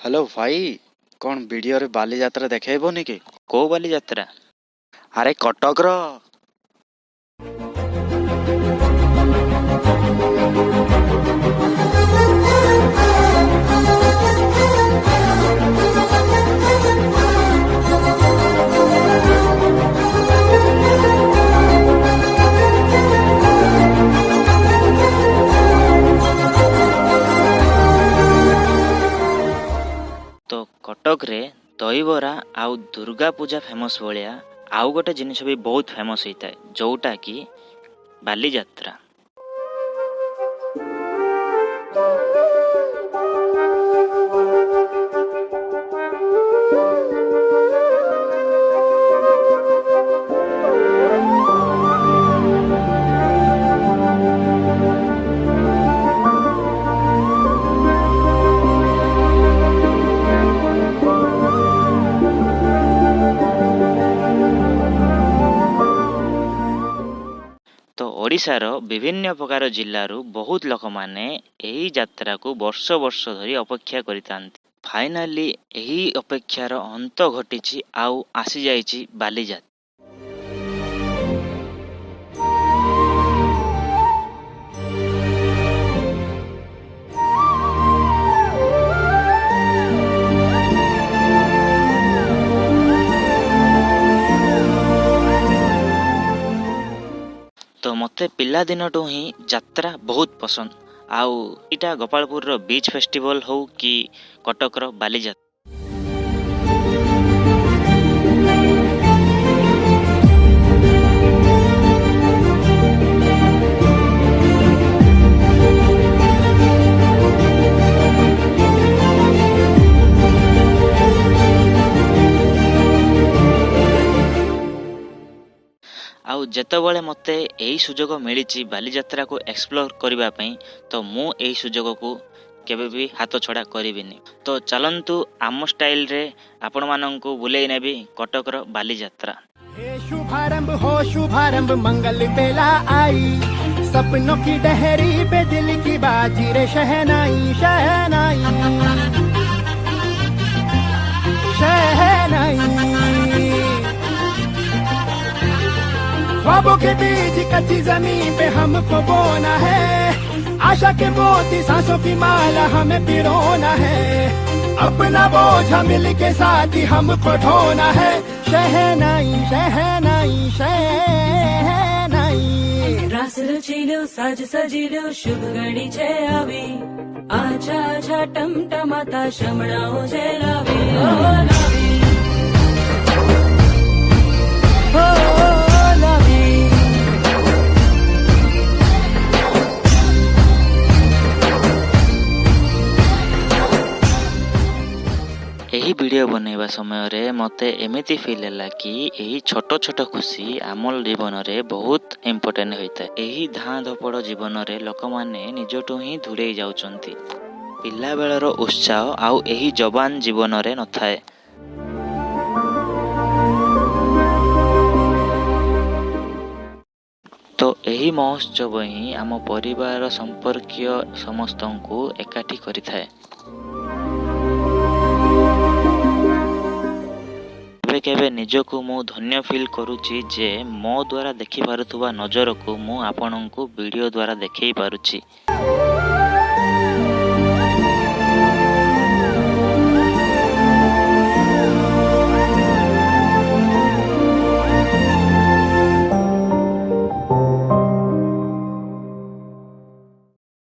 Hello भाई, कौन video रे बालीଯାत्रा देखेबोनी कि? କୋଉ ବାଲିଯାତ୍ରା? ଆରେ କଟକର। ତ କଟକରେ ଦହିବରା ଆଉ ଦୁର୍ଗା ପୂଜା ଫେମସ୍ ଭଳିଆ ଆଉ ଗୋଟେ ଜିନିଷ ବି ବହୁତ ଫେମସ୍ ହେଇଥାଏ, ଯୋଉଟା କି ବାଲିଯାତ୍ରା। ତ ଓଡ଼ିଶାର ବିଭିନ୍ନ ପ୍ରକାର ଜିଲ୍ଲାରୁ ବହୁତ ଲୋକମାନେ ଏହି ଯାତ୍ରାକୁ ବର୍ଷ ବର୍ଷ ଧରି ଅପେକ୍ଷା କରିଥାନ୍ତି। ଫାଇନାଲି ଏହି ଅପେକ୍ଷାର ଅନ୍ତ ଘଟିଛି ଆଉ ଆସିଯାଇଛି ବାଲିଯାତ୍ରା। ତ ମୋତେ ପିଲାଦିନଠୁ ହିଁ ଯାତ୍ରା ବହୁତ ପସନ୍ଦ। ଆଉ ଏଇଟା ଗୋପାଳପୁରର ବିଚ୍ ଫେଷ୍ଟିଭାଲ ହଉ କି କଟକର ବାଲିଯାତ୍ରା। ଆଉ ଯେତେବେଳେ ମୋତେ ଏହି ସୁଯୋଗ ମିଳିଛି ବାଲିଯାତ୍ରାକୁ ଏକ୍ସପ୍ଲୋର କରିବା ପାଇଁ, ତ ମୁଁ ଏହି ସୁଯୋଗକୁ କେବେ ବି ହାତ ଛଡ଼ା କରିବିନି। ତ ଚାଲନ୍ତୁ ଆମ ଷ୍ଟାଇଲରେ ଆପଣମାନଙ୍କୁ ବୁଲେଇ ନେବି କଟକର ବାଲିଯାତ୍ରା। शुभारंभ हो शुभारंभ मंगल बेला आई, सपनों की डहरी पे दिल की बाजी रे शहनाई शहनाई शहनाई। ख्वाबों के बीच कच्ची जमीन पे हमको बोना है, आशा के मोती सांसों की माला हमें पिरोना है, अपना बोझा मिल के साथ ही हमको ढोना है। शहनाई शहनाई शहनाई। रास रचिलो साज सजिलो शुभ घड़ी छे आवी, आछा आछा टमटमाता शमणाओ जे लावी ओ लावी ओ लावी। ଏହି ଭିଡ଼ିଓ ବନେଇବା ସମୟରେ ମୋତେ ଏମିତି ଫିଲ୍ ହେଲା କି ଏହି ଛୋଟ ଛୋଟ ଖୁସି ଆମ ଜୀବନରେ ବହୁତ ଇମ୍ପୋର୍ଟାଣ୍ଟ ହୋଇଥାଏ। ଏହି ଧାଁ ଧପଡ଼ ଜୀବନରେ ଲୋକମାନେ ନିଜଠୁ ହିଁ ଦୂରେଇ ଯାଉଛନ୍ତି। ପିଲାବେଳର ଉତ୍ସାହ ଆଉ ଏହି ଯବାନ ଜୀବନରେ ନଥାଏ। ତ ଏହି ମହୋତ୍ସବ ହିଁ ଆମ ପରିବାର ସମ୍ପର୍କୀୟ ସମସ୍ତଙ୍କୁ ଏକାଠି କରିଥାଏ। କେବେ କେବେ ନିଜକୁ ମୁଁ ଧନ୍ୟ ଫିଲ୍ କରୁଛି ଯେ ମୋ ଦ୍ୱାରା ଦେଖିପାରୁଥିବା ନଜରକୁ ମୁଁ ଆପଣଙ୍କୁ ଭିଡ଼ିଓ ଦ୍ୱାରା ଦେଖେଇ ପାରୁଛି।